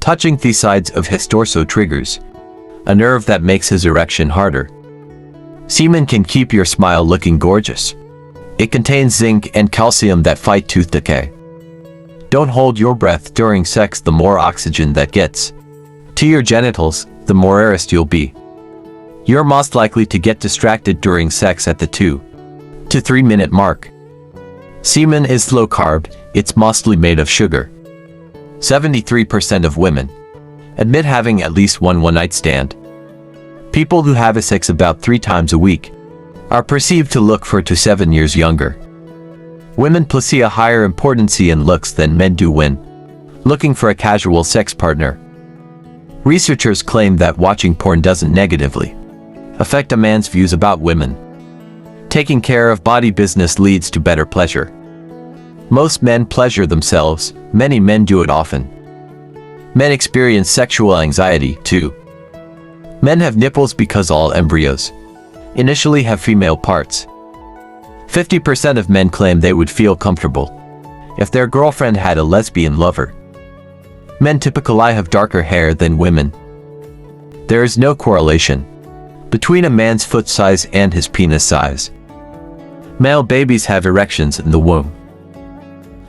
Touching the sides of his torso triggers a nerve that makes his erection harder. Semen can keep your smile looking gorgeous. It contains zinc and calcium that fight tooth decay. Don't hold your breath during sex. The more oxygen that gets to your genitals, the more aroused you'll be. You're most likely to get distracted during sex at the 2 to 3 minute mark. Semen is low carb, it's mostly made of sugar. 73% of women admit having at least one one-night stand. People who have sex about 3 times a week are perceived to look 4 to 7 years younger. Women place a higher importance in looks than men do when looking for a casual sex partner. Researchers claim that watching porn doesn't negatively affect a man's views about women. Taking care of body business leads to better pleasure. Most men pleasure themselves, many men do it often. Men experience sexual anxiety, too. Men have nipples because all embryos initially have female parts. 50% of men claim they would feel comfortable if their girlfriend had a lesbian lover. Men typically have darker hair than women. There is no correlation between a man's foot size and his penis size. Male babies have erections in the womb.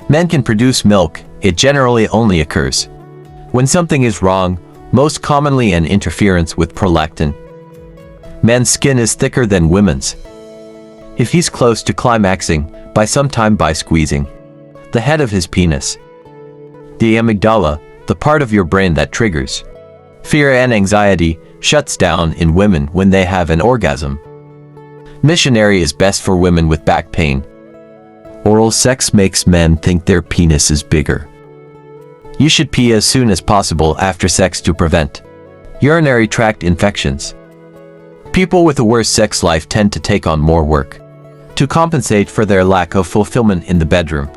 Men can produce milk, it generally only occurs when something is wrong, most commonly an interference with prolactin. Men's skin is thicker than women's. If he's close to climaxing, by some time by squeezing the head of his penis. The amygdala, the part of your brain that triggers fear and anxiety, shuts down in women when they have an orgasm. Missionary is best for women with back pain. Oral sex makes men think their penis is bigger. You should pee as soon as possible after sex to prevent urinary tract infections. People with a worse sex life tend to take on more work to compensate for their lack of fulfillment in the bedroom.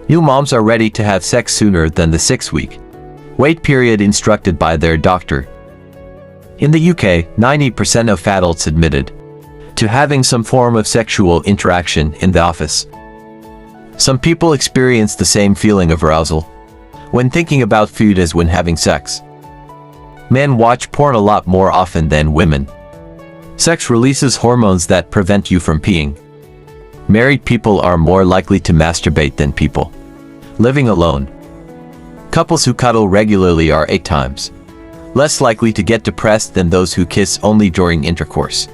New moms are ready to have sex sooner than the 6-week wait period instructed by their doctor. In the UK, 90% of adults admitted to having some form of sexual interaction in the office. Some people experience the same feeling of arousal when thinking about food as when having sex. Men watch porn a lot more often than women. Sex releases hormones that prevent you from peeing. Married people are more likely to masturbate than people living alone. Couples who cuddle regularly are 8 times less likely to get depressed than those who kiss only during intercourse.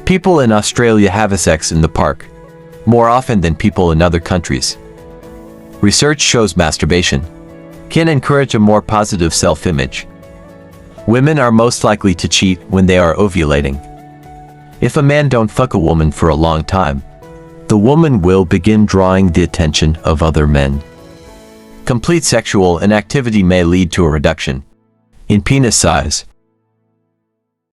People in Australia have sex in the park more often than people in other countries. Research shows masturbation can encourage a more positive self-image. Women are most likely to cheat when they are ovulating. If a man don't fuck a woman for a long time, the woman will begin drawing the attention of other men. Complete sexual inactivity may lead to a reduction in penis size.